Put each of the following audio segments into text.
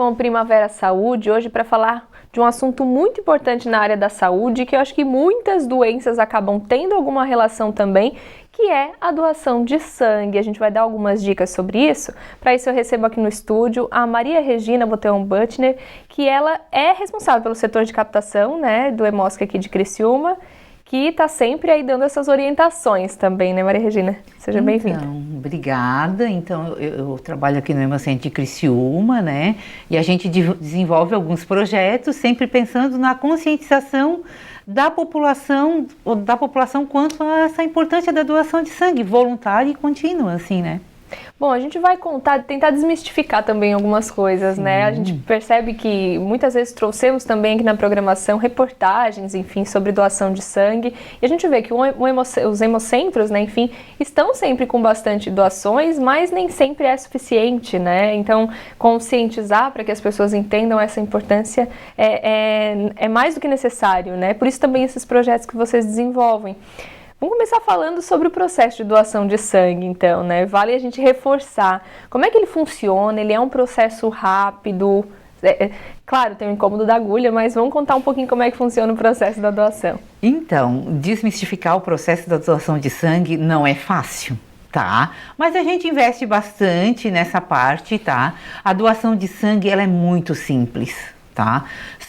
com o Primavera Saúde hoje para falar de um assunto muito importante na área da saúde, que eu acho que muitas doenças acabam tendo alguma relação também, que é a doação de sangue. A gente vai dar algumas dicas sobre isso. Para isso eu recebo aqui no estúdio a Maria Regina Boteon-Butner, que ela é responsável pelo setor de captação, né, do Hemosc aqui de Criciúma, que está sempre aí dando essas orientações também, né, Maria Regina? Seja bem-vinda. Obrigada. Então, eu trabalho aqui no Hemocentro de Criciúma, né? E a gente desenvolve alguns projetos sempre pensando na conscientização da população quanto a essa importância da doação de sangue voluntária e contínua, assim, né? Bom, a gente vai tentar desmistificar também algumas coisas, né? A gente percebe que muitas vezes trouxemos também aqui na programação reportagens, enfim, sobre doação de sangue. E a gente vê que os hemocentros, né, enfim, estão sempre com bastante doações, mas nem sempre é suficiente, né? Então, conscientizar para que as pessoas entendam essa importância é mais do que necessário, né? Por isso também esses projetos que vocês desenvolvem. Vamos começar falando sobre o processo de doação de sangue, então, né? Vale a gente reforçar como é que ele funciona, ele é um processo rápido, claro, tem o incômodo da agulha, mas vamos contar um pouquinho como é que funciona o processo da doação. Então, desmistificar o processo da doação de sangue não é fácil, tá? Mas a gente investe bastante nessa parte, tá? A doação de sangue, ela é muito simples, tá?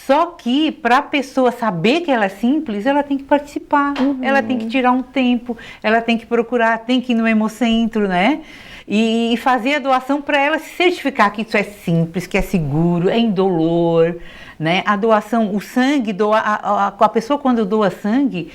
Só que para a pessoa saber que ela é simples, ela tem que participar, ela tem que tirar um tempo, ela tem que procurar, tem que ir no Hemocentro, né? E fazer a doação para ela se certificar que isso é simples, que é seguro, é indolor, né? A doação, o sangue, a pessoa quando doa sangue,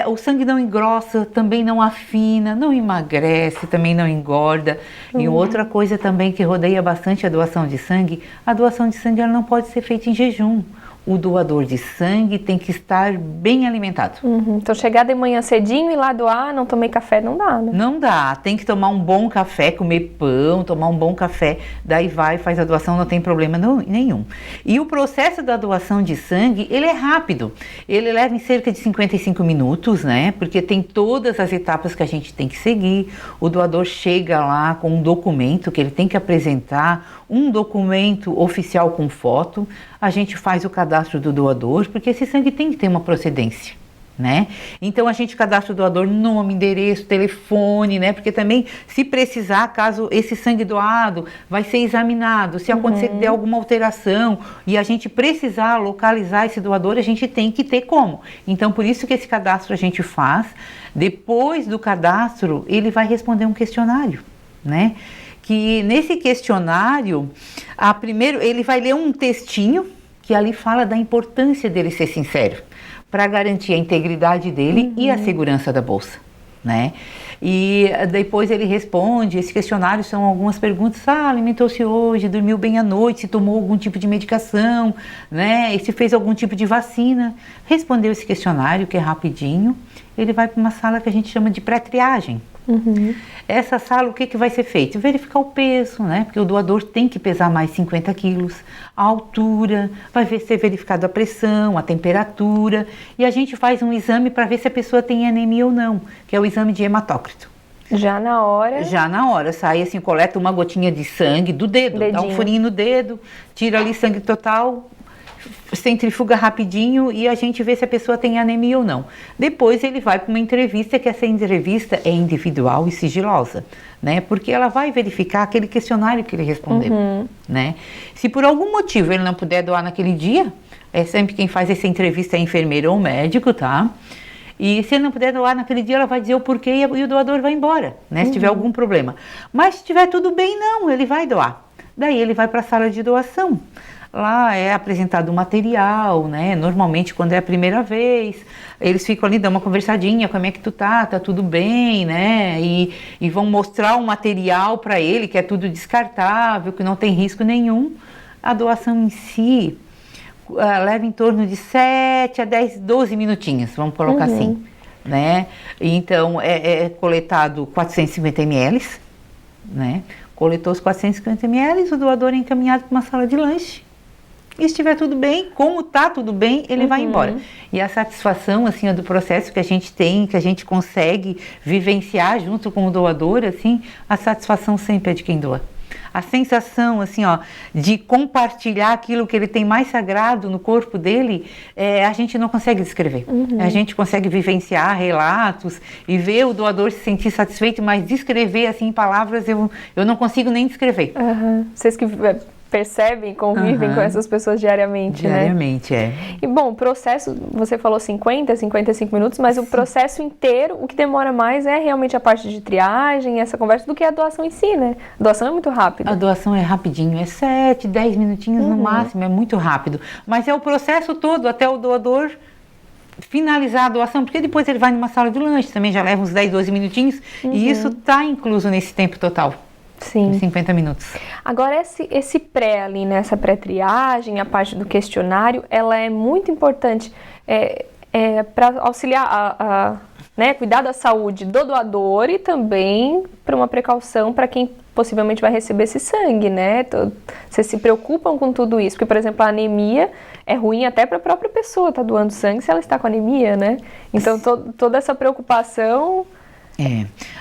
o sangue não engrossa, também não afina, não emagrece, também não engorda. E outra coisa também que rodeia bastante a doação de sangue ela não pode ser feita em jejum. O doador de sangue tem que estar bem alimentado. Então chegar de manhã cedinho e lá doar, não tomei café, não dá, né? Não dá, tem que tomar um bom café, comer pão, tomar um bom café, daí faz a doação, não tem problema nenhum. E o processo da doação de sangue, ele é rápido, ele leva em cerca de 55 minutos, né? Porque tem todas as etapas que a gente tem que seguir. O doador chega lá com um documento que ele tem que apresentar, um documento oficial com foto. A gente faz o cadastro do doador, porque esse sangue tem que ter uma procedência, né? Então a gente cadastra o doador, nome, endereço, telefone, né? Porque também, se precisar, caso esse sangue doado vai ser examinado, se acontecer que der alguma alteração e a gente precisar localizar esse doador, a gente tem que ter como. Então, por isso que esse cadastro a gente faz. Depois do cadastro, ele vai responder um questionário, né? Que nesse questionário, primeiro ele vai ler um textinho que ali fala da importância dele ser sincero, para garantir a integridade dele e a segurança da bolsa, né? E depois ele responde, esse questionário são algumas perguntas, alimentou-se hoje, dormiu bem à noite, se tomou algum tipo de medicação, né? E se fez algum tipo de vacina. Respondeu esse questionário, que é rapidinho, ele vai para uma sala que a gente chama de pré-triagem. Essa sala, o que vai ser feito? Verificar o peso, né? Porque o doador tem que pesar mais 50 quilos, a altura, vai ser verificado a pressão, a temperatura, e a gente faz um exame para ver se a pessoa tem anemia ou não, que é o exame de hematócrito. Já na hora? Já na hora, sai assim, coleta uma gotinha de sangue do dedo, dá um furinho no dedo, tira ali sangue total, centrifuga rapidinho e a gente vê se a pessoa tem anemia ou não. Depois ele vai para uma entrevista, que essa entrevista é individual e sigilosa, né? Porque ela vai verificar aquele questionário que ele respondeu, né? Se por algum motivo ele não puder doar naquele dia, sempre quem faz essa entrevista é enfermeiro ou médico, tá? E se ele não puder doar naquele dia, ela vai dizer o porquê e o doador vai embora, né? Se tiver algum problema. Mas se tiver tudo bem, não, ele vai doar. Daí ele vai para a sala de doação. Lá é apresentado o material, né? Normalmente quando é a primeira vez, eles ficam ali, dão uma conversadinha, como é que tu tá tudo bem, né? E vão mostrar o material para ele, que é tudo descartável, que não tem risco nenhum. A doação em si leva em torno de 7 a 10, 12 minutinhos, vamos colocar assim, né? Então é coletado 450 ml, né? Coletou os 450 ml, o doador é encaminhado para uma sala de lanche. E se estiver tudo bem, como está tudo bem, ele vai embora. E a satisfação, assim, do processo que a gente tem, que a gente consegue vivenciar junto com o doador, assim, a satisfação sempre é de quem doa. a sensação, assim, ó, de compartilhar aquilo que ele tem mais sagrado no corpo dele, a gente não consegue descrever. A gente consegue vivenciar relatos e ver o doador se sentir satisfeito, mas descrever, assim, em palavras, eu não consigo nem descrever. Vocês que percebem, convivem com essas pessoas diariamente, né? Diariamente, E bom, o processo, você falou 55 minutos, mas o processo inteiro, o que demora mais é realmente a parte de triagem, essa conversa, do que a doação em si, né? A doação é muito rápida. A doação é rapidinho, é 7, 10 minutinhos no máximo, é muito rápido. Mas é o processo todo, até o doador finalizar a doação, porque depois ele vai numa sala de lanche, também já leva uns 10, 12 minutinhos, e isso está incluso nesse tempo total. Sim. 50 minutos. Agora, esse pré ali, né, essa pré-triagem, a parte do questionário, ela é muito importante para auxiliar né, cuidar da saúde do doador e também para uma precaução para quem possivelmente vai receber esse sangue, né? Vocês se preocupam com tudo isso, porque, por exemplo, a anemia é ruim até para a própria pessoa estar doando sangue se ela está com anemia, né? Então, toda essa preocupação...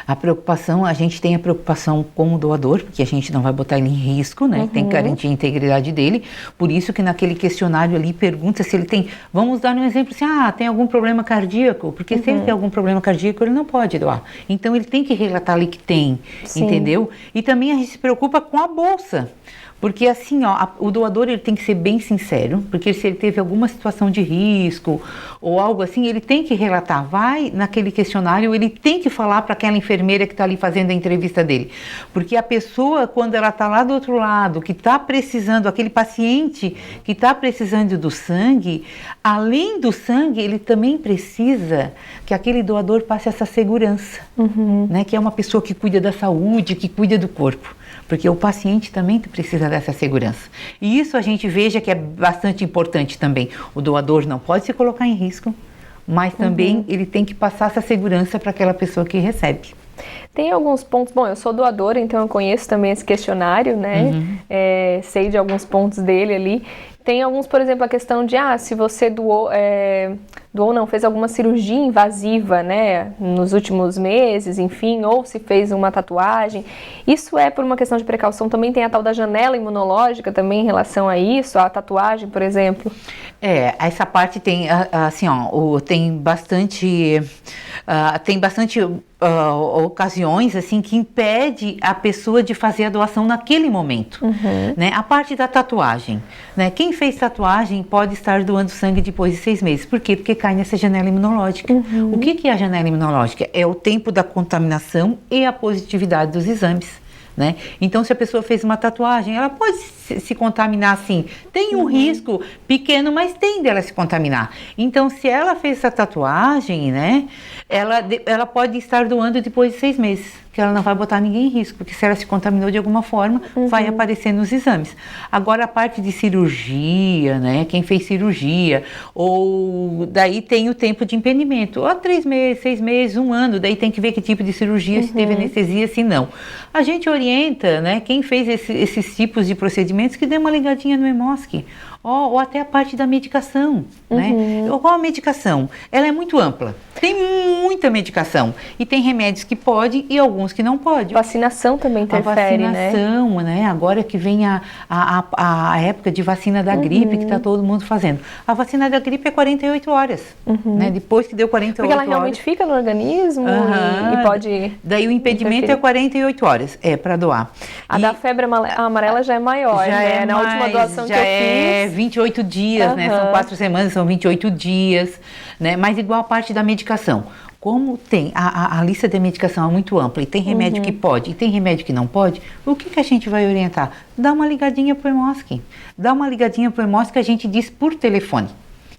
A preocupação, a gente tem a preocupação com o doador, porque a gente não vai botar ele em risco, né? Tem que garantir a integridade dele, por isso que naquele questionário ali pergunta se ele tem, vamos dar um exemplo assim, tem algum problema cardíaco, porque se ele tem algum problema cardíaco, ele não pode doar. Então ele tem que relatar ali que tem, entendeu? E também a gente se preocupa com a bolsa. Porque assim, o doador ele tem que ser bem sincero, porque se ele teve alguma situação de risco ou algo assim, ele tem que relatar, vai naquele questionário, ele tem que falar para aquela enfermeira que está ali fazendo a entrevista dele. Porque a pessoa, quando ela está lá do outro lado, que está precisando, aquele paciente que está precisando do sangue, além do sangue, ele também precisa que aquele doador passe essa segurança, né? Que é uma pessoa que cuida da saúde, que cuida do corpo. Porque o paciente também precisa dessa segurança. E isso a gente veja que é bastante importante também. O doador não pode se colocar em risco, mas também ele tem que passar essa segurança para aquela pessoa que recebe. Tem alguns pontos, bom, eu sou doadora, então eu conheço também esse questionário, né? Sei de alguns pontos dele ali. Tem alguns, por exemplo, a questão de, se você fez alguma cirurgia invasiva, né, nos últimos meses, enfim, ou se fez uma tatuagem. Isso é por uma questão de precaução. Também tem a tal da janela imunológica também em relação a isso, a tatuagem, por exemplo. Essa parte tem, assim, tem bastante ocasiões, assim, que impede a pessoa de fazer a doação naquele momento, né? A parte da tatuagem, né? Quem fez tatuagem pode estar doando sangue depois de 6 meses. Por quê? Porque cai nessa janela imunológica. O que é a janela imunológica? É o tempo da contaminação e a positividade dos exames, né? Então, se a pessoa fez uma tatuagem, ela pode se contaminar, sim. Tem um risco pequeno, mas tem dela se contaminar. Então, se ela fez essa tatuagem, né, ela pode estar doando depois de 6 meses, que ela não vai botar ninguém em risco, porque se ela se contaminou de alguma forma, vai aparecer nos exames. Agora, a parte de cirurgia, né, quem fez cirurgia, ou daí tem o tempo de impedimento, 3 meses, 6 meses, 1 ano, daí tem que ver que tipo de cirurgia, se teve anestesia, se não. A gente orienta, né, quem fez esses tipos de procedimentos, que dê uma ligadinha no Hemosk, ou até a parte da medicação, né? Qual a medicação? Ela é muito ampla, tem muita medicação, e tem remédios que pode e alguns que não pode. Vacinação também interfere, né? Vacinação, né? Agora que vem a época de vacina da gripe, que está todo mundo fazendo. A vacina da gripe é 48 horas, né? Depois que deu 48 horas... Porque ela realmente fica no organismo e pode... Daí o impedimento é 48 horas, para doar. A da febre amarela já é maior, né? Na última doação que eu fiz... 28 dias, né? São 4 semanas, são 28 dias, né? Mas igual a parte da medicação. Como tem a lista de medicação é muito ampla e tem remédio que pode e tem remédio que não pode, o que a gente vai orientar? Dá uma ligadinha pro Hemosk. Dá uma ligadinha pro Hemosk que a gente diz por telefone.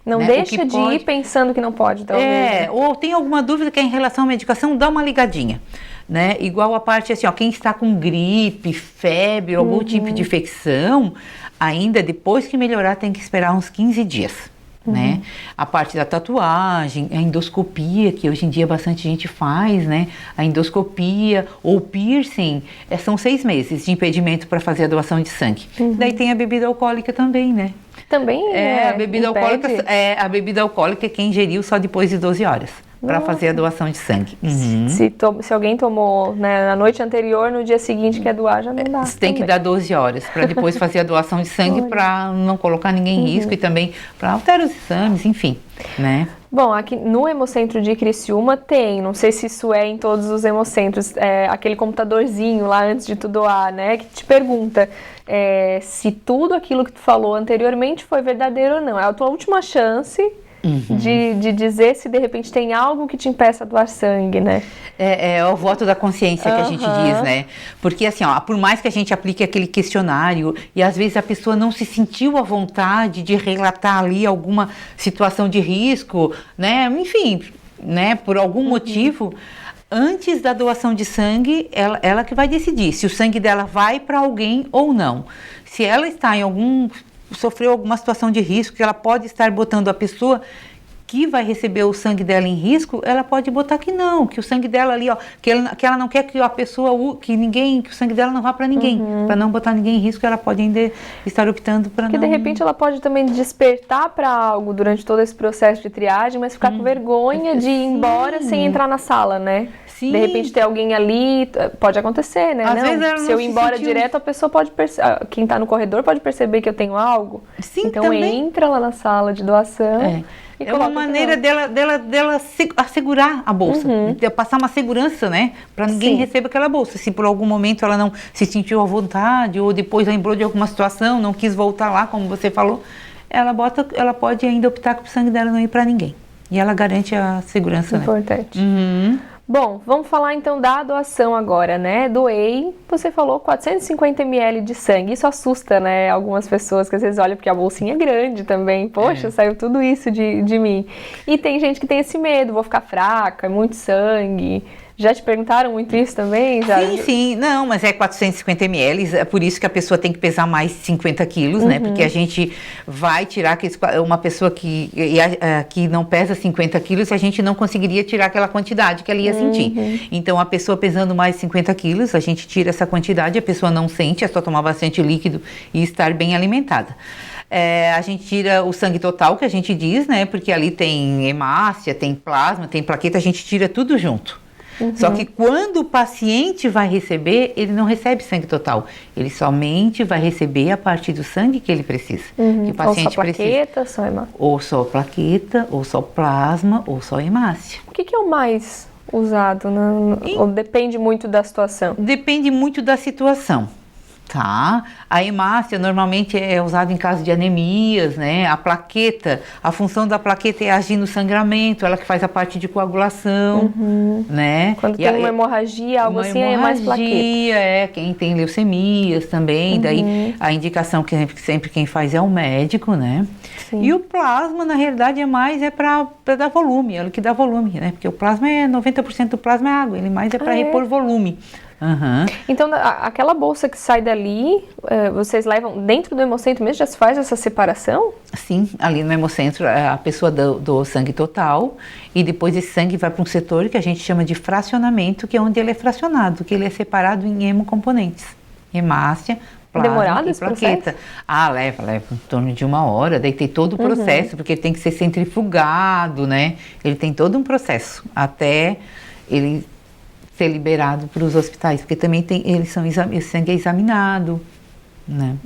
Não, né? Deixa de ir pensando que não pode, talvez. Ou tem alguma dúvida que é em relação à medicação, dá uma ligadinha. Né? Igual a parte assim, quem está com gripe, febre, algum tipo de infecção, ainda depois que melhorar tem que esperar uns 15 dias. Né? A parte da tatuagem, a endoscopia, que hoje em dia bastante gente faz, né? A endoscopia ou piercing, são 6 meses de impedimento para fazer a doação de sangue. Daí tem a bebida alcoólica também, né? Também a bebida alcoólica é quem ingeriu só depois de 12 horas. para fazer a doação de sangue. Uhum. Se alguém tomou, né, na noite anterior, no dia seguinte quer doar, já não dá. Você tem que dar 12 horas para depois fazer a doação de sangue para não colocar ninguém em risco e também para alterar os exames, enfim, né? Bom, aqui no Hemocentro de Criciúma tem, não sei se isso é em todos os hemocentros, aquele computadorzinho lá antes de tu doar, né, que te pergunta se tudo aquilo que tu falou anteriormente foi verdadeiro ou não. É a tua última chance de dizer se de repente tem algo que te impeça a doar sangue, né? É o voto da consciência que a gente diz, né? Porque assim, ó, por mais que a gente aplique aquele questionário e às vezes a pessoa não se sentiu à vontade de relatar ali alguma situação de risco, né? Enfim, né? Por algum motivo, antes da doação de sangue, ela que vai decidir se o sangue dela vai para alguém ou não. Se ela está sofreu alguma situação de risco, que ela pode estar botando a pessoa que vai receber o sangue dela em risco, ela pode botar que não, que o sangue dela ali, ó, que ela não quer que a pessoa, que o sangue dela não vá para ninguém, para não botar ninguém em risco, ela pode ainda estar optando para não... Porque de repente ela pode também despertar para algo durante todo esse processo de triagem, mas ficar com vergonha de ir embora sem entrar na sala, né? Sim. De repente ter alguém ali, pode acontecer, né? Às vezes ela se eu ir embora direto, a pessoa pode perceber, quem está no corredor pode perceber que eu tenho algo. Sim, então também. Entra lá na sala de doação. É uma maneira dela assegurar a bolsa, de passar uma segurança, né? Para ninguém receber aquela bolsa. Se por algum momento ela não se sentiu à vontade ou depois lembrou de alguma situação, não quis voltar lá, como você falou, ela pode ainda optar que o sangue dela não ir para ninguém. E ela garante a segurança, Importante. né? Bom, vamos falar então da doação agora, né? Doei, você falou 450 ml de sangue. Isso assusta, né? Algumas pessoas que às vezes olham porque a bolsinha é grande também. Poxa, saiu tudo isso de mim. E tem gente que tem esse medo, vou ficar fraca, é muito sangue. Já te perguntaram muito isso também? Sim. Não, mas é 450 ml, é por isso que a pessoa tem que pesar mais 50 quilos, né? Porque a gente vai tirar uma pessoa que não pesa 50 quilos, a gente não conseguiria tirar aquela quantidade que ela ia sentir. Então, a pessoa pesando mais 50 quilos, a gente tira essa quantidade, a pessoa não sente, é só tomar bastante líquido e estar bem alimentada. A gente tira o sangue total, que a gente diz, né? Porque ali tem hemácia, tem plasma, tem plaqueta, a gente tira tudo junto. Só que quando o paciente vai receber, ele não recebe sangue total. Ele somente vai receber a parte do sangue que ele precisa. Que o paciente ou só plaqueta, só hemácia. Ou só plaqueta, ou só plasma, ou só hemácia. O que é o mais usado? Ou depende muito da situação? Depende muito da situação. Tá? A hemácia normalmente é usada em caso de anemias, né? A plaqueta, a função da plaqueta é agir no sangramento, ela que faz a parte de coagulação, né? Quando tem uma hemorragia, algo assim, é mais plaqueta. Quem tem leucemias também, daí a indicação que sempre quem faz é o médico, né? Sim. E o plasma, na realidade, é para dar volume, é o que dá volume, né? Porque o plasma 90% do plasma é água, ele mais é para repor volume. Então, aquela bolsa que sai dali, vocês levam dentro do hemocentro mesmo? Já se faz essa separação? Sim, ali no hemocentro a pessoa doa sangue total e depois esse sangue vai para um setor que a gente chama de fracionamento, que é onde ele é fracionado, que ele é separado em hemocomponentes, hemácia, plasma demorado e esse plaqueta. Leva em torno de 1 hora, daí tem todo o processo, porque ele tem que ser centrifugado, né? Ele tem todo um processo até ele ser liberado para os hospitais, porque também esse sangue é examinado, né?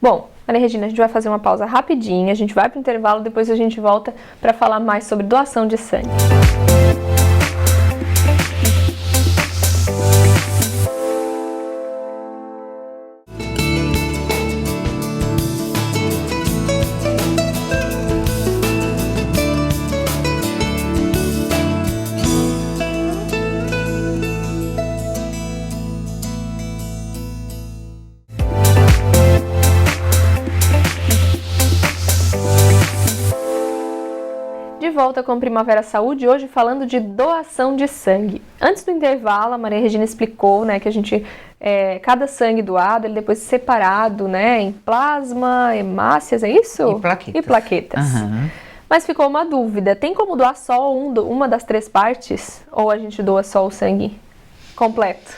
Bom, Maria Regina, a gente vai fazer uma pausa rapidinha, a gente vai para o intervalo, depois a gente volta para falar mais sobre doação de sangue. De volta com Primavera Saúde, hoje falando de doação de sangue. Antes do intervalo, a Maria Regina explicou, né, que a gente, cada sangue doado, ele depois é separado, né, em plasma, hemácias, é isso? E plaquetas. Mas ficou uma dúvida, tem como doar só uma das 3 partes? Ou a gente doa só o sangue completo?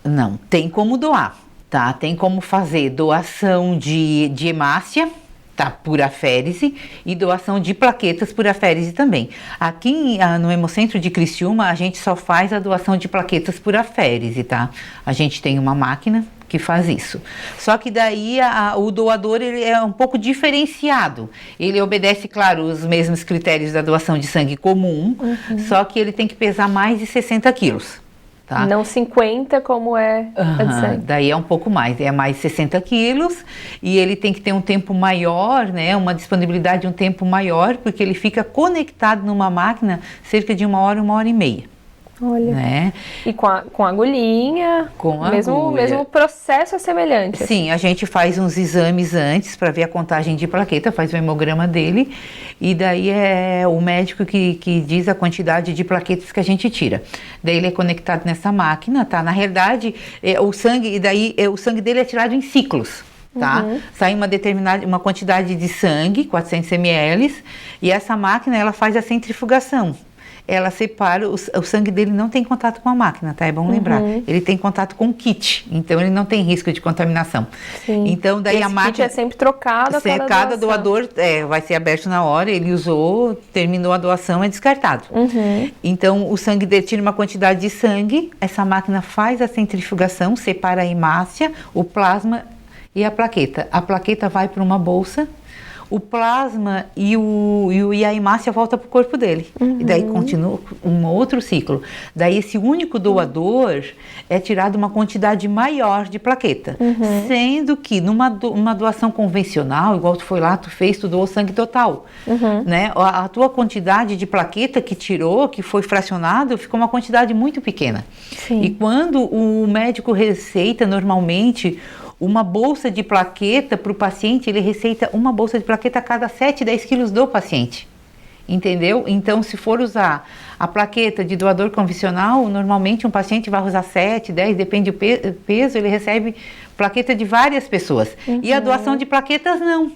Não, tem como doar, tá? Tem como fazer doação de hemácia, tá, por aférese, e doação de plaquetas por aférese também. Aqui no Hemocentro de Criciúma, a gente só faz a doação de plaquetas por aférese, tá? A gente tem uma máquina que faz isso. Só que daí o doador ele é um pouco diferenciado. Ele obedece, claro, os mesmos critérios da doação de sangue comum, só que ele tem que pesar mais de 60 quilos. Tá? Não 50 como é a de sangue. Daí é um pouco mais, é mais 60 quilos e ele tem que ter um tempo maior, né? Uma disponibilidade de um tempo maior, porque ele fica conectado numa máquina cerca de 1 hora e meia. Olha. Né? E com agulhinha, com mesmo processo é semelhante. Sim, a gente faz uns exames antes para ver a contagem de plaqueta, faz o hemograma dele e daí é o médico que diz a quantidade de plaquetas que a gente tira. Daí ele é conectado nessa máquina, tá? Na realidade, o sangue dele é tirado em ciclos. Tá? Sai uma quantidade de sangue, 400 ml, e essa máquina ela faz a centrifugação. Ela separa, o sangue dele não tem contato com a máquina, tá? É bom lembrar. Ele tem contato com o kit, então ele não tem risco de contaminação. Sim. Então daí a máquina... kit é sempre trocado a cada doador vai ser aberto na hora, ele usou, terminou a doação, é descartado. Então o sangue dele tira uma quantidade de sangue, essa máquina faz a centrifugação, separa a hemácia, o plasma e a plaqueta. A plaqueta vai para uma bolsa, o plasma e a hemácia volta para o corpo dele. E daí continua um outro ciclo. Daí esse único doador é tirado uma quantidade maior de plaqueta. Sendo que numa doação convencional, igual tu foi lá, tu doou sangue total. Né? A tua quantidade de plaqueta que tirou, que foi fracionado, ficou uma quantidade muito pequena. Sim. E quando o médico receita normalmente uma bolsa de plaqueta para o paciente, ele receita uma bolsa de plaqueta a cada 7, 10 quilos do paciente. Entendeu? Então, se for usar a plaqueta de doador convencional, normalmente um paciente vai usar 7, 10, depende do peso, ele recebe plaqueta de várias pessoas. E a doação de plaquetas, não.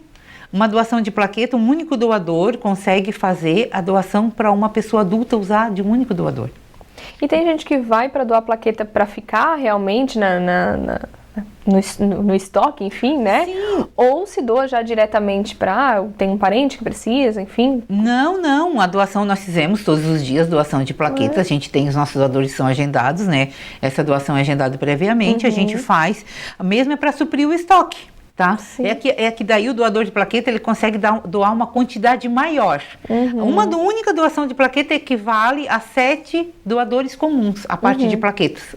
Uma doação de plaqueta, um único doador consegue fazer a doação para uma pessoa adulta usar de um único doador. E tem gente que vai para doar plaqueta para ficar realmente no estoque, enfim, né? Sim. Ou se doa já diretamente para tem um parente que precisa, enfim? Não, a doação nós fizemos todos os dias, doação de plaquetas, a gente tem os nossos doadores que são agendados, né? Essa doação é agendada previamente, a gente faz, mesmo é para suprir o estoque. Tá? É que daí o doador de plaqueta ele consegue doar uma quantidade maior. Uma única doação de plaqueta equivale a 7 doadores comuns, a parte de plaquetas.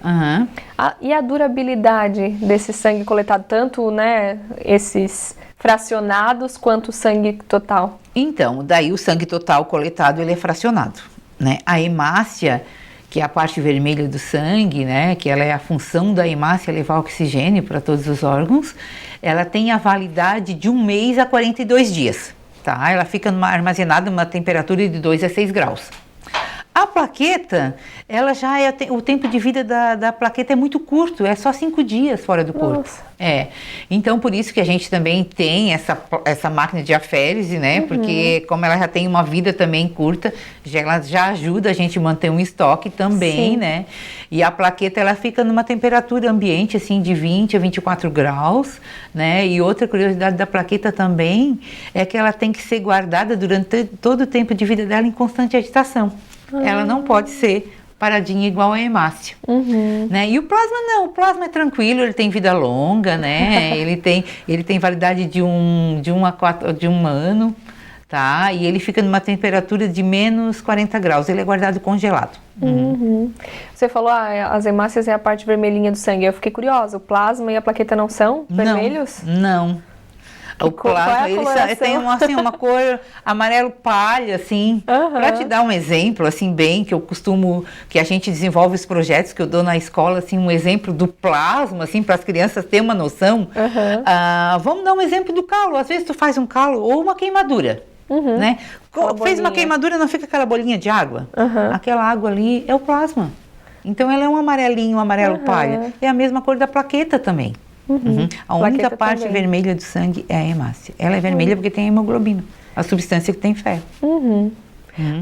E a durabilidade desse sangue coletado, tanto, né, esses fracionados quanto o sangue total? Então, daí o sangue total coletado ele é fracionado, né? A hemácia, que é a parte vermelha do sangue, né, que ela é a função da hemácia levar oxigênio para todos os órgãos, ela tem a validade de 1 mês a 42 dias, tá? Ela fica armazenada numa temperatura de 2 a 6 graus. A plaqueta, ela já o tempo de vida da plaqueta é muito curto, é só 5 dias fora do corpo. Nossa. Então por isso que a gente também tem essa máquina de aférese, né? Porque como ela já tem uma vida também curta, ela já ajuda a gente a manter um estoque também, Sim. né? E a plaqueta, ela fica numa temperatura ambiente, assim, de 20 a 24 graus, né? E outra curiosidade da plaqueta também é que ela tem que ser guardada durante todo o tempo de vida dela em constante agitação. Ela não pode ser paradinha igual a hemácia, né? E o plasma não, o plasma é tranquilo, ele tem vida longa, né? ele tem validade de um ano, tá? E ele fica numa temperatura de menos 40 graus, ele é guardado congelado. Você falou, as hemácias é a parte vermelhinha do sangue, eu fiquei curiosa, o plasma e a plaqueta não são vermelhos? Não. O plasma, ele tem uma cor amarelo palha, assim, para te dar um exemplo, assim, que a gente desenvolve os projetos que eu dou na escola, assim, um exemplo do plasma, assim, para as crianças terem uma noção. Vamos dar um exemplo do calo, às vezes tu faz um calo ou uma queimadura, né? Fez uma queimadura, não fica aquela bolinha de água? Aquela água ali é o plasma. Então ela é um amarelinho, um amarelo palha. É a mesma cor da plaqueta também. A única parte vermelha do sangue é a hemácia. Ela é vermelha porque tem a hemoglobina, a substância que tem ferro.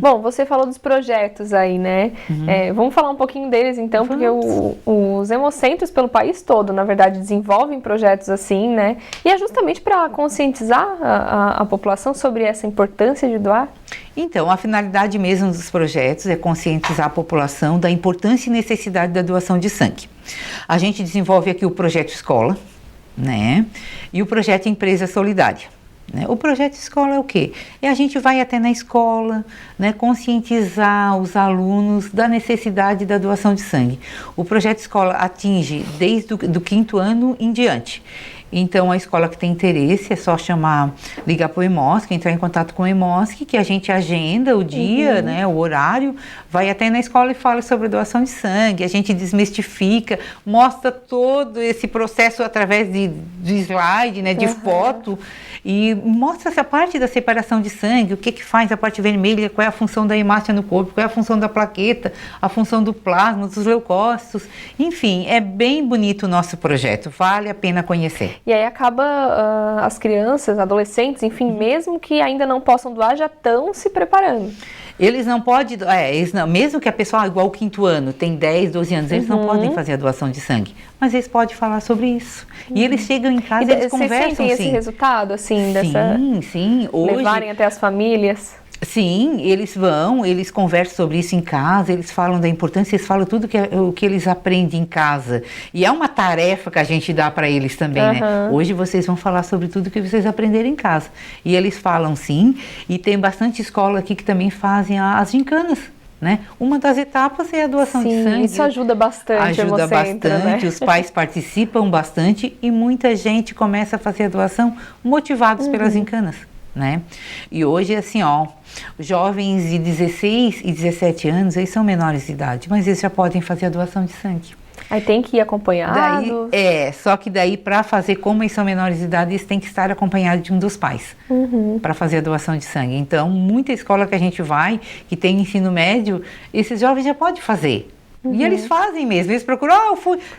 Bom, você falou dos projetos aí, né? Vamos falar um pouquinho deles então, porque os hemocentros pelo país todo, na verdade, desenvolvem projetos assim, né? E é justamente para conscientizar a população sobre essa importância de doar? Então, a finalidade mesmo dos projetos é conscientizar a população da importância e necessidade da doação de sangue. A gente desenvolve aqui o projeto Escola, né? E o projeto Empresa Solidária. O projeto Escola é o quê? A gente vai até na escola, né, conscientizar os alunos da necessidade da doação de sangue. O projeto Escola atinge desde do 5º ano em diante. Então, a escola que tem interesse é só ligar para o EMOSC, entrar em contato com o EMOSC, que a gente agenda o dia, né, o horário, vai até na escola e fala sobre doação de sangue, a gente desmistifica, mostra todo esse processo através de slide, né, de foto, e mostra essa parte da separação de sangue, o que faz a parte vermelha, qual é a função da hemácia no corpo, qual é a função da plaqueta, a função do plasma, dos leucócitos, enfim, é bem bonito o nosso projeto, vale a pena conhecer. E aí acaba as crianças, adolescentes, enfim, mesmo que ainda não possam doar, já estão se preparando. Eles não podem, mesmo que a pessoa, igual o 5º ano, tem 10, 12 anos, eles não podem fazer a doação de sangue, mas eles podem falar sobre isso. E eles chegam em casa e eles conversam, Vocês sentem esse resultado, assim, sim. Hoje, levarem até as famílias? Sim, eles conversam sobre isso em casa, eles falam da importância, eles falam tudo o que eles aprendem em casa. E é uma tarefa que a gente dá para eles também, né? Hoje vocês vão falar sobre tudo que vocês aprenderam em casa. E eles falam sim, e tem bastante escola aqui que também fazem as gincanas. Né? Uma das etapas é a doação de sangue. Isso ajuda bastante. Ajuda bastante, né? Os pais participam bastante e muita gente começa a fazer a doação motivados pelas gincanas. Né? E hoje, assim, jovens de 16 e 17 anos, eles são menores de idade, mas eles já podem fazer a doação de sangue. Aí tem que ir acompanhado? Só que daí para fazer, como eles são menores de idade, eles têm que estar acompanhados de um dos pais para fazer a doação de sangue. Então, muita escola que a gente vai, que tem ensino médio, esses jovens já podem fazer. E eles fazem mesmo, eles procuram,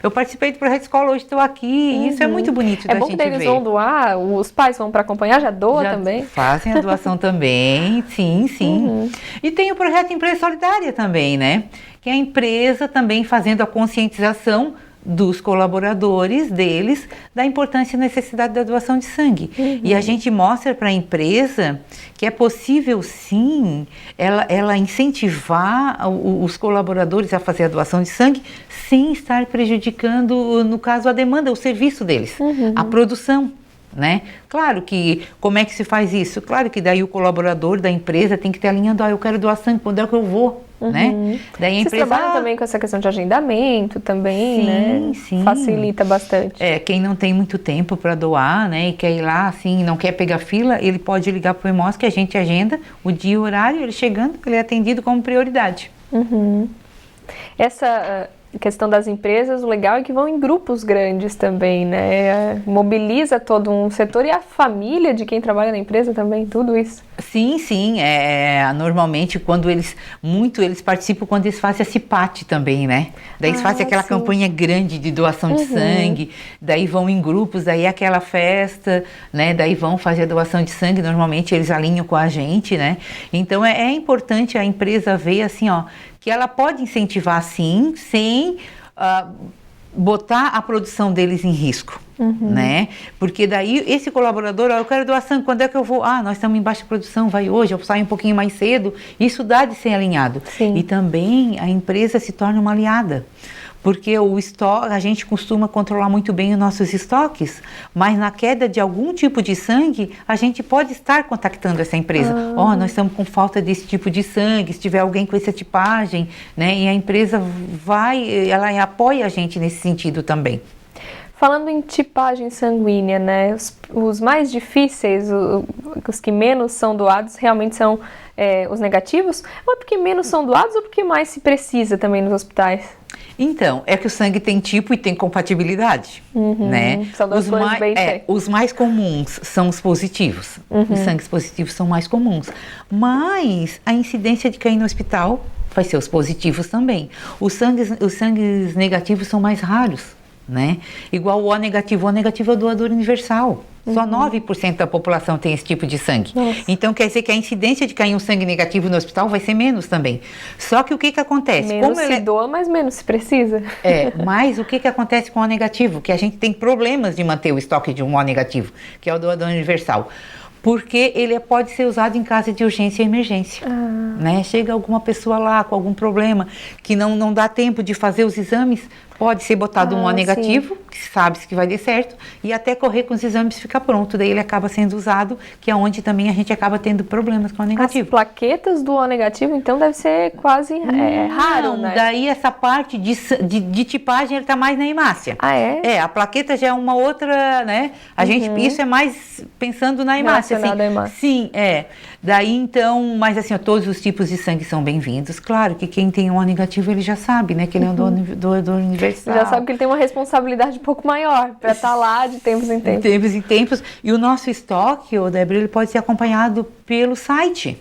eu participei do projeto Escola, hoje estou aqui, isso é muito bonito da gente ver. É bom que eles vão doar, os pais vão para acompanhar, já doa também? Fazem a doação também, sim. E tem o projeto Empresa Solidária também, né? Que é a empresa também fazendo a conscientização dos colaboradores deles da importância e necessidade da doação de sangue. E a gente mostra para a empresa que é possível sim ela incentivar os colaboradores a fazer a doação de sangue sem estar prejudicando, no caso, a demanda, o serviço deles, a produção. Né? Claro que, como é que se faz isso? Claro que daí o colaborador da empresa tem que ter alinhando, eu quero doar sangue, quando é que eu vou? Né? Daí a empresa, vocês trabalham também com essa questão de agendamento também, né? Sim. Facilita bastante. Quem não tem muito tempo para doar, né, e quer ir lá, assim, não quer pegar fila, ele pode ligar para o EMOSC, que a gente agenda o dia e o horário, ele chegando, ele é atendido como prioridade. Essa questão das empresas, o legal é que vão em grupos grandes também, né? Mobiliza todo um setor e a família de quem trabalha na empresa também, tudo isso. Sim. Normalmente, quando eles participam quando eles fazem a CIPAT também, né? Daí eles fazem aquela campanha grande de doação de sangue, daí vão em grupos, daí aquela festa, né? Daí vão fazer a doação de sangue, normalmente eles alinham com a gente, né? Então é importante a empresa ver assim, que ela pode incentivar sim, sem botar a produção deles em risco, né? Porque daí esse colaborador, eu quero doar sangue, quando é que eu vou? Nós estamos em baixa produção, vai hoje, eu saio um pouquinho mais cedo. Isso dá de ser alinhado. Sim. E também a empresa se torna uma aliada. Porque a gente costuma controlar muito bem os nossos estoques, mas na queda de algum tipo de sangue, a gente pode estar contactando essa empresa. Nós estamos com falta desse tipo de sangue, se tiver alguém com essa tipagem, né? E a empresa ela apoia a gente nesse sentido também. Falando em tipagem sanguínea, né? Os mais difíceis, os que menos são doados, realmente são os negativos? Ou é porque menos são doados ou porque mais se precisa também nos hospitais? Então, é que o sangue tem tipo e tem compatibilidade, né? São duas coisas bem diferentes. Os mais comuns são os positivos. Os sangues positivos são mais comuns. Mas a incidência de cair no hospital vai ser os positivos também. Os sangues negativos são mais raros, né? Igual o O negativo é o doador universal. Só 9% da população tem esse tipo de sangue. Nossa. Então quer dizer que a incidência de cair um sangue negativo no hospital vai ser menos também. Só que o que acontece? Menos se doa, mas menos se precisa. Mas o que acontece com o O negativo? Que a gente tem problemas de manter o estoque de um O negativo, que é o doador universal. Porque ele pode ser usado em caso de urgência e emergência. Né? Chega alguma pessoa lá com algum problema que não dá tempo de fazer os exames, pode ser botado um O negativo, que sabe-se que vai dar certo, e até correr com os exames ficar pronto. Daí ele acaba sendo usado, que é onde também a gente acaba tendo problemas com o O negativo. As plaquetas do O negativo, então, deve ser quase raro, né? Daí essa parte de tipagem está mais na hemácia. A plaqueta já é uma outra, né? Isso é mais pensando na hemácia. Assim. Sim, Daí então, mas assim, todos os tipos de sangue são bem-vindos. Claro que quem tem um O negativo, ele já sabe, né? Que ele é um doador universal. Já sabe que ele tem uma responsabilidade um pouco maior para estar lá de tempos em tempos. De tempos em tempos. E o nosso estoque, Débora, ele pode ser acompanhado pelo site.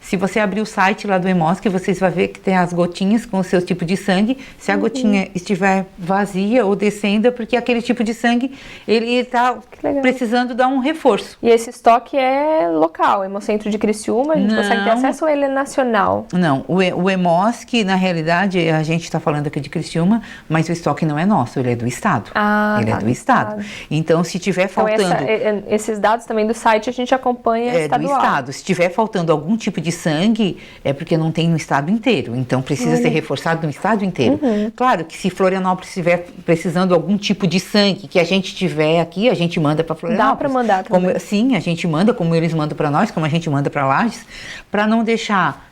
Se você abrir o site lá do Hemosk, vocês vão ver que tem as gotinhas com o seu tipo de sangue. Se a gotinha estiver vazia ou descendo, é porque aquele tipo de sangue, ele está precisando dar um reforço. E esse estoque é local, Hemocentro de Criciúma, a gente consegue ter acesso ou ele é nacional? Não, o Hemosk, na realidade, a gente está falando aqui de Criciúma, mas o estoque não é nosso, ele é do Estado. Ele é do Estado. Então, se tiver faltando... esses dados também do site a gente acompanha estadual. Do Estado. Se tiver faltando algum tipo de sangue, é porque não tem no estado inteiro. Então, precisa ser reforçado no estado inteiro. Claro que se Florianópolis estiver precisando de algum tipo de sangue que a gente tiver aqui, a gente manda para Florianópolis. Dá para mandar também. Sim, a gente manda, como eles mandam para nós, como a gente manda para Lages, para não deixar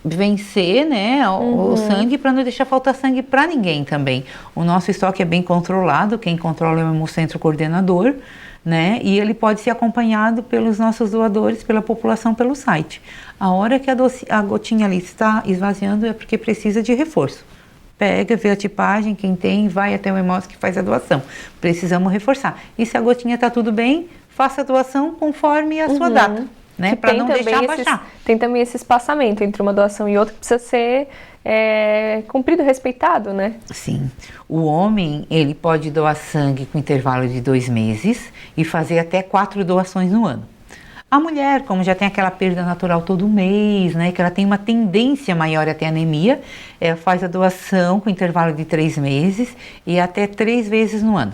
vencer, né, o sangue, para não deixar faltar sangue para ninguém também. O nosso estoque é bem controlado, quem controla é o Hemocentro coordenador, né? E ele pode ser acompanhado pelos nossos doadores, pela população, pelo site. A hora que a gotinha ali está esvaziando é porque precisa de reforço. Pega, vê a tipagem, quem tem, vai até o Hemosk que faz a doação. Precisamos reforçar. E se a gotinha está tudo bem, faça a doação conforme a sua data, né? Para não deixar baixar. Tem também esse espaçamento entre uma doação e outra que precisa ser cumprido, respeitado, né? Sim. O homem, ele pode doar sangue com intervalo de 2 meses e fazer até 4 doações no ano. A mulher, como já tem aquela perda natural todo mês, né, que ela tem uma tendência maior a ter anemia, ela faz a doação com intervalo de 3 meses e até 3 vezes no ano.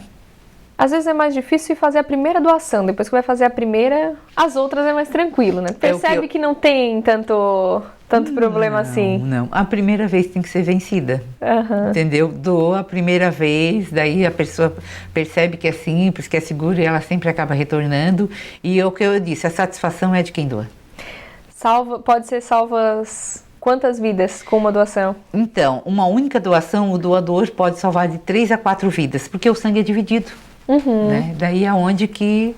Às vezes é mais difícil fazer a primeira doação, depois que vai fazer a primeira, as outras é mais tranquilo, né? Percebe que não tem tanto problema assim. Não, a primeira vez tem que ser vencida, entendeu? Doa a primeira vez, daí a pessoa percebe que é simples, que é seguro e ela sempre acaba retornando. E é o que eu disse, a satisfação é de quem doa. Pode ser salvas quantas vidas com uma doação? Então, uma única doação, o doador pode salvar de 3 a 4 vidas, porque o sangue é dividido. Né? Daí é onde que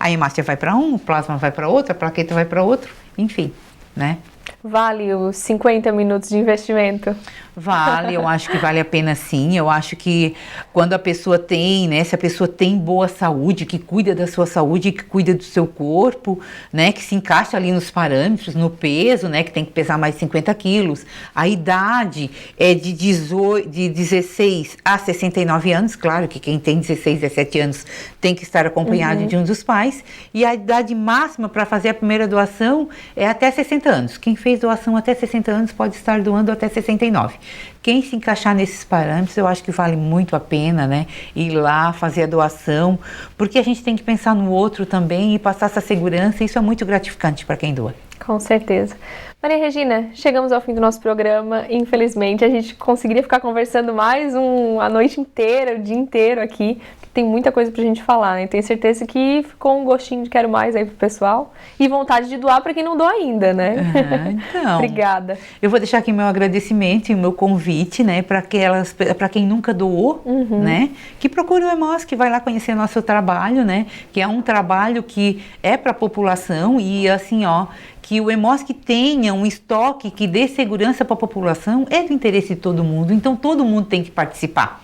a hemácia vai para um, o plasma vai para outro, a plaqueta vai para outro, enfim, né? Vale os 50 minutos de investimento? Vale, eu acho que vale a pena sim. Eu acho que quando a pessoa tem, né, se a pessoa tem boa saúde, que cuida da sua saúde, que cuida do seu corpo, né, que se encaixa ali nos parâmetros, no peso, né, que tem que pesar mais de 50 quilos, a idade é de 16 a 69 anos, claro que quem tem 16, 17 anos tem que estar acompanhado de um dos pais, e a idade máxima para fazer a primeira doação é até 60 anos. Quem fez doação até 60 anos pode estar doando até 69. Quem se encaixar nesses parâmetros, eu acho que vale muito a pena, né? Ir lá, fazer a doação, porque a gente tem que pensar no outro também e passar essa segurança, isso é muito gratificante para quem doa. Com certeza. Maria Regina, chegamos ao fim do nosso programa. Infelizmente, a gente conseguiria ficar conversando mais a noite inteira, o dia inteiro aqui. Tem muita coisa pra gente falar, né? Tenho certeza que ficou um gostinho de quero mais aí pro pessoal. E vontade de doar para quem não doa ainda, né? Então, obrigada. Eu vou deixar aqui meu agradecimento e o meu convite, né? Para quem nunca doou, né? Que procure o Hemosk, que vai lá conhecer nosso trabalho, né? Que é um trabalho que é para a população e assim, ó, que o Hemosk tenha um estoque que dê segurança para a população é do interesse de todo mundo. Então, todo mundo tem que participar.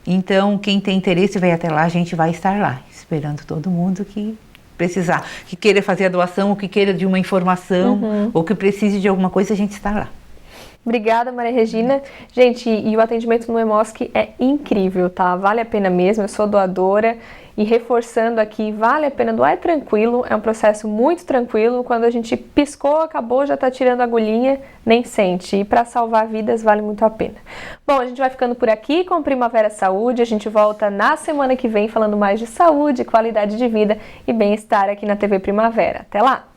Então, quem tem interesse vai até lá, a gente vai estar lá, esperando todo mundo que precisar, que queira fazer a doação, ou que queira de uma informação, ou que precise de alguma coisa, a gente está lá. Obrigada, Maria Regina. Gente, e o atendimento no Hemosk é incrível, tá? Vale a pena mesmo, eu sou doadora E reforçando aqui, vale a pena doar, é tranquilo, é um processo muito tranquilo. Quando a gente piscou, acabou, já tá tirando a agulhinha, nem sente. E para salvar vidas vale muito a pena. Bom, a gente vai ficando por aqui com Primavera Saúde. A gente volta na semana que vem falando mais de saúde, qualidade de vida e bem-estar aqui na TV Primavera. Até lá!